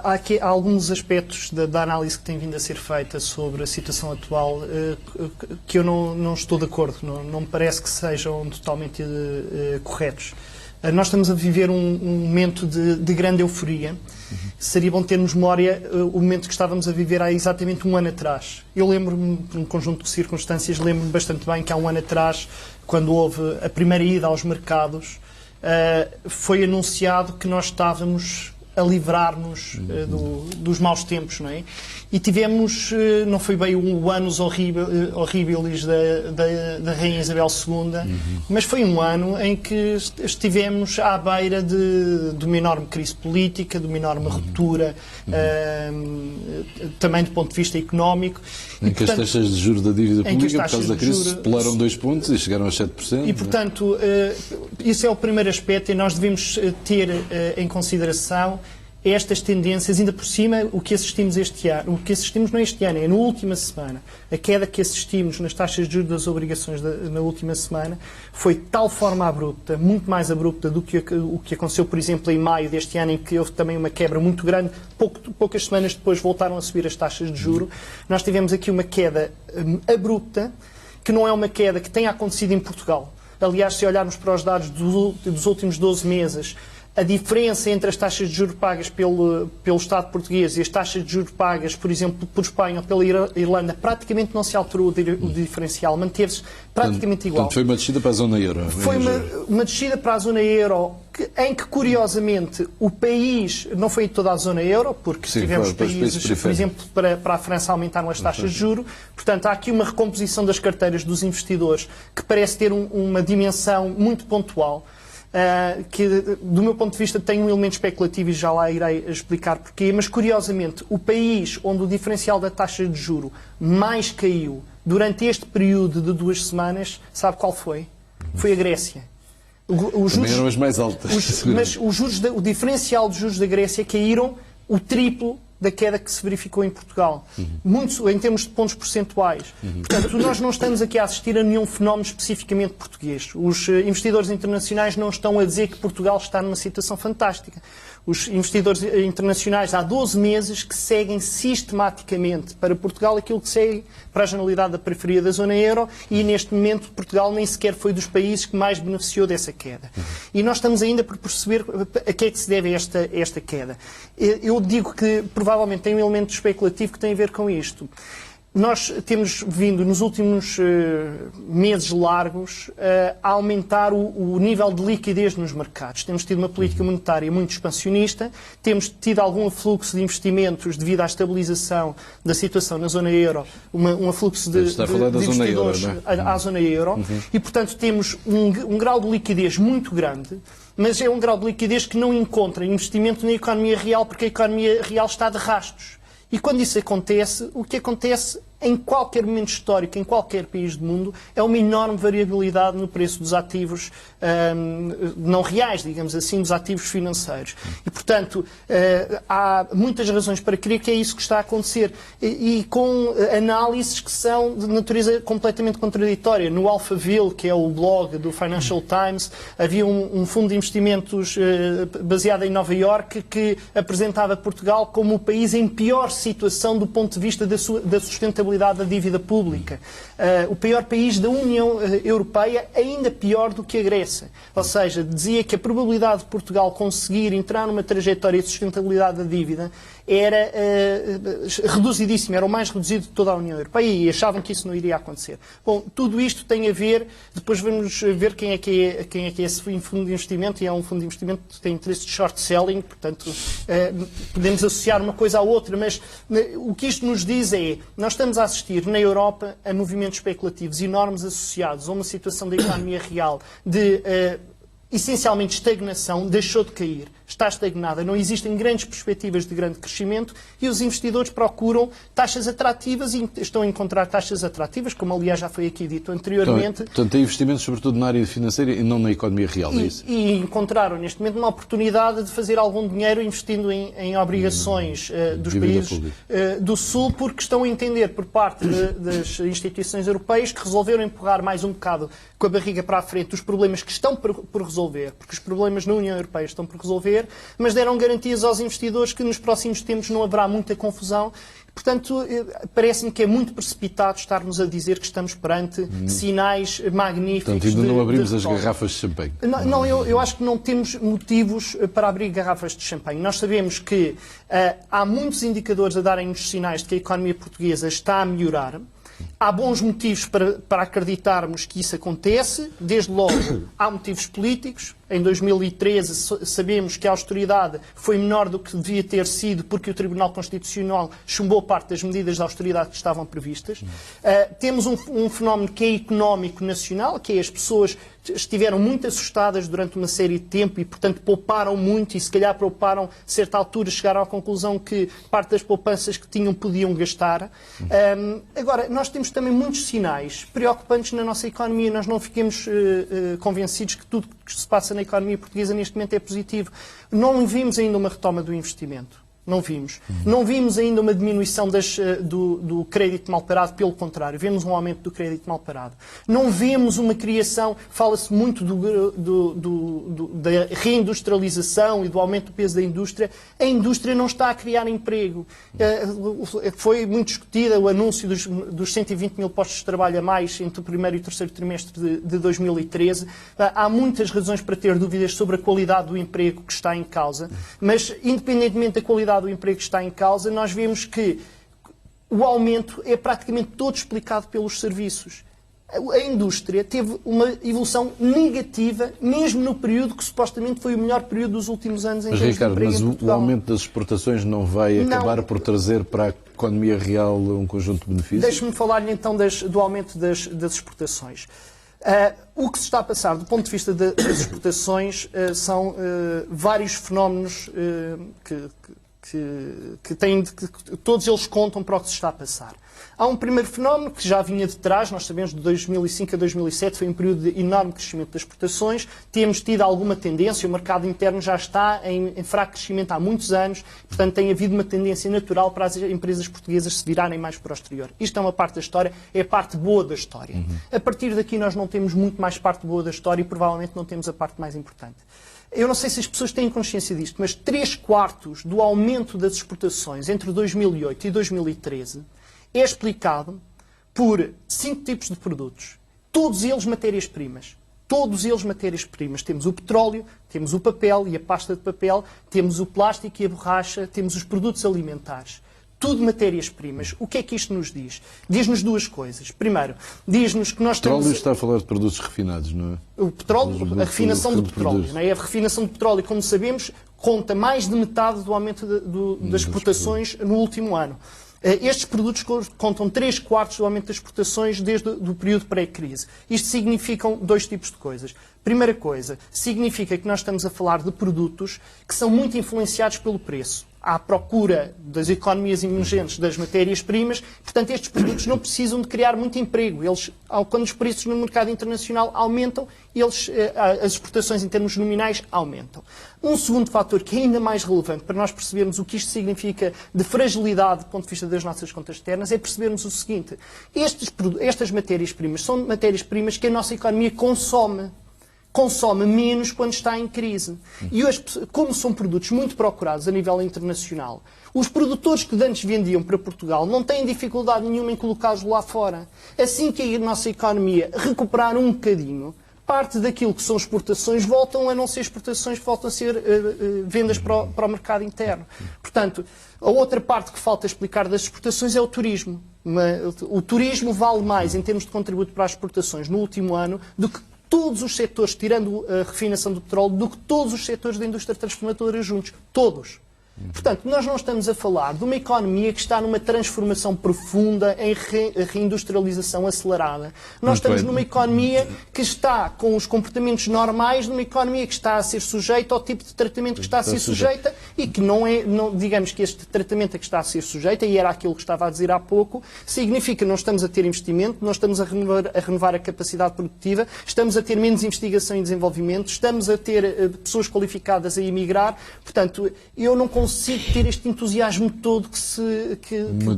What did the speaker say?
Há aqui alguns aspectos da análise que tem vindo a ser feita sobre a situação atual que eu não estou de acordo, não me parece que sejam totalmente corretos. Nós estamos a viver um momento de grande euforia. Seria bom termos memória o momento que estávamos a viver há exatamente um ano atrás. Eu lembro-me, por um conjunto de circunstâncias, lembro-me bastante bem que há um ano atrás, quando houve a primeira ida aos mercados, foi anunciado que nós estávamos a livrar-nos dos maus tempos, não é? E tivemos, não foi bem anos horríveis da Rainha Isabel II, mas foi um ano em que estivemos à beira de uma enorme crise política, de uma enorme ruptura, também do ponto de vista económico. Em que as taxas de juros da dívida pública, por causa da crise, pularam 2 pontos e chegaram a 7%. E, portanto, isso é o primeiro aspecto e nós devemos ter em consideração estas tendências, ainda por cima, o que assistimos este ano, o que assistimos não este ano, é na última semana. A queda que assistimos nas taxas de juros das obrigações na última semana foi de tal forma abrupta, muito mais abrupta do que o que aconteceu, por exemplo, em maio deste ano, em que houve também uma quebra muito grande. Poucas semanas depois voltaram a subir as taxas de juros. Nós tivemos aqui uma queda abrupta, que não é uma queda que tenha acontecido em Portugal. Aliás, se olharmos para os dados dos últimos 12 meses, a diferença entre as taxas de juros pagas pelo Estado português e as taxas de juros pagas, por exemplo, por Espanha ou pela Irlanda, praticamente não se alterou o diferencial, manteve-se praticamente igual. Portanto, foi uma descida para a zona euro. Foi uma descida para a zona euro, em que, curiosamente, o país, não foi toda a zona euro, porque tivemos países, por exemplo, para a França aumentaram as taxas de juros. Portanto, há aqui uma recomposição das carteiras dos investidores que parece ter uma dimensão muito pontual. Que, do meu ponto de vista, tem um elemento especulativo e já lá irei explicar porquê, mas, curiosamente, o país onde o diferencial da taxa de juro mais caiu durante este período de 2 semanas, sabe qual foi? Foi a Grécia. Também eram as mais altas. Mas o diferencial de juros da Grécia caíram o triplo da queda que se verificou em Portugal, muito em termos de pontos percentuais. Portanto, nós não estamos aqui a assistir a nenhum fenómeno especificamente português. Os investidores internacionais não estão a dizer que Portugal está numa situação fantástica. Os investidores internacionais há 12 meses que seguem sistematicamente para Portugal aquilo que segue para a generalidade da periferia da zona euro e, neste momento, Portugal nem sequer foi dos países que mais beneficiou dessa queda. E nós estamos ainda por perceber a que é que se deve esta queda. Eu digo que, provavelmente, tem um elemento especulativo que tem a ver com isto. Nós temos vindo, nos últimos meses largos, a aumentar o nível de liquidez nos mercados. Temos tido uma política monetária muito expansionista, temos tido algum afluxo de investimentos devido à estabilização da situação na zona euro, um afluxo de investidores à zona euro, e, portanto, temos um grau de liquidez muito grande, mas é um grau de liquidez que não encontra investimento na economia real, porque a economia real está de rastos. E quando isso acontece, o que acontece em qualquer momento histórico, em qualquer país do mundo, é uma enorme variabilidade no preço dos ativos não reais, digamos assim, dos ativos financeiros. E, portanto, há muitas razões para crer que é isso que está a acontecer. E com análises que são de natureza completamente contraditória. No Alphaville, que é o blog do Financial Times, havia um fundo de investimentos baseado em Nova Iorque que apresentava Portugal como o país em pior situação do ponto de vista da sustentabilidade da dívida pública. O pior país da União Europeia, ainda pior do que a Grécia. Ou seja, dizia que a probabilidade de Portugal conseguir entrar numa trajetória de sustentabilidade da dívida era reduzidíssima, era o mais reduzido de toda a União Europeia e achavam que isso não iria acontecer. Bom, tudo isto tem a ver, depois vamos ver quem é que é esse fundo de investimento, e é um fundo de investimento que tem interesse de short selling, portanto, podemos associar uma coisa à outra, mas o que isto nos diz é, nós estamos a assistir na Europa a movimentos especulativos enormes associados a uma situação da economia real de essencialmente estagnação, deixou de cair, está estagnada, não existem grandes perspectivas de grande crescimento e os investidores procuram taxas atrativas e estão a encontrar taxas atrativas, como aliás já foi aqui dito anteriormente. Portanto, tem investimentos sobretudo na área financeira e não na economia real, é isso? E encontraram neste momento uma oportunidade de fazer algum dinheiro investindo em obrigações dos países do Sul, porque estão a entender por parte das instituições europeias que resolveram empurrar mais um bocado com a barriga para a frente os problemas que estão por resolver resolver, porque os problemas na União Europeia estão por resolver, mas deram garantias aos investidores que nos próximos tempos não haverá muita confusão. Portanto, parece-me que é muito precipitado estarmos a dizer que estamos perante sinais magníficos. Portanto, ainda não abrimos as garrafas de champanhe. Não, eu acho que não temos motivos para abrir garrafas de champanhe. Nós sabemos que há muitos indicadores a darem-nos sinais de que a economia portuguesa está a melhorar. Há bons motivos para acreditarmos que isso acontece. Desde logo, há motivos políticos. Em 2013 sabemos que a austeridade foi menor do que devia ter sido porque o Tribunal Constitucional chumbou parte das medidas de austeridade que estavam previstas. Temos um fenómeno que é económico nacional, que é as pessoas estiveram muito assustadas durante uma série de tempo e, portanto, pouparam muito e, se calhar, pouparam, a certa altura, chegaram à conclusão que parte das poupanças que tinham podiam gastar. Agora, nós temos também muitos sinais preocupantes na nossa economia. Nós não fiquemos convencidos que tudo que se passa na economia portuguesa neste momento é positivo. Não vimos ainda uma retoma do investimento. Não vimos. Não vimos ainda uma diminuição do crédito mal parado, pelo contrário, vemos um aumento do crédito mal parado. Não vemos uma criação, fala-se muito da reindustrialização e do aumento do peso da indústria. A indústria não está a criar emprego. Foi muito discutida o anúncio dos 120 mil postos de trabalho a mais entre o primeiro e o terceiro trimestre de 2013. Há muitas razões para ter dúvidas sobre a qualidade do emprego que está em causa, mas, independentemente da qualidade do emprego que está em causa, nós vemos que o aumento é praticamente todo explicado pelos serviços. A indústria teve uma evolução negativa, mesmo no período que supostamente foi o melhor período dos últimos anos em termos de emprego em Portugal. Mas o aumento das exportações não vai acabar por trazer para a economia real um conjunto de benefícios? Deixe-me falar-lhe então do aumento das exportações. O que se está a passar do ponto de vista das exportações são vários fenómenos que todos eles contam para o que se está a passar. Há um primeiro fenómeno que já vinha de trás, nós sabemos de 2005 a 2007 foi um período de enorme crescimento das exportações, temos tido alguma tendência, o mercado interno já está em fraco crescimento há muitos anos, portanto tem havido uma tendência natural para as empresas portuguesas se virarem mais para o exterior. Isto é uma parte da história, é a parte boa da história. A partir daqui nós não temos muito mais parte boa da história e provavelmente não temos a parte mais importante. Eu não sei se as pessoas têm consciência disto, mas 3/4 do aumento das exportações entre 2008 e 2013 é explicado por 5 tipos de produtos. Todos eles matérias-primas. Todos eles matérias-primas. Temos o petróleo, temos o papel e a pasta de papel, temos o plástico e a borracha, temos os produtos alimentares. Tudo matérias-primas. O que é que isto nos diz? Diz-nos duas coisas. Primeiro, diz-nos que nós temos... O petróleo estamos... está a falar de produtos refinados, não é? O petróleo, a refinação do petróleo. Não é? A refinação do petróleo, como sabemos, conta mais de metade do aumento das exportações no último ano. Estes produtos contam 3/4 do aumento das exportações desde o período pré-crise. Isto significa dois tipos de coisas. Primeira coisa, significa que nós estamos a falar de produtos que são muito influenciados pelo preço. À procura das economias emergentes das matérias-primas, portanto, estes produtos não precisam de criar muito emprego. Quando os preços no mercado internacional aumentam, as exportações em termos nominais aumentam. Um segundo fator que é ainda mais relevante para nós percebermos o que isto significa de fragilidade do ponto de vista das nossas contas externas é percebermos o seguinte: estas matérias-primas são matérias-primas que a nossa economia consome menos quando está em crise. E hoje, como são produtos muito procurados a nível internacional, os produtores que antes vendiam para Portugal não têm dificuldade nenhuma em colocá-los lá fora. Assim que a nossa economia recuperar um bocadinho, parte daquilo que são exportações voltam a não ser exportações, voltam a ser vendas para o mercado interno. Portanto, a outra parte que falta explicar das exportações é o turismo. O turismo vale mais em termos de contributo para as exportações no último ano do que todos os setores, tirando a refinação do petróleo, do que todos os setores da indústria transformadora juntos. Todos. Portanto, nós não estamos a falar de uma economia que está numa transformação profunda, em reindustrialização acelerada. Nós estamos numa economia que está com os comportamentos normais, numa economia que está a ser sujeita ao tipo de tratamento que está a ser sujeita e que digamos que este tratamento a que está a ser sujeita, e era aquilo que estava a dizer há pouco, significa que não estamos a ter investimento, não estamos a renovar a capacidade produtiva, estamos a ter menos investigação e desenvolvimento, estamos a ter pessoas qualificadas a emigrar. Portanto, eu não consigo ter este entusiasmo todo que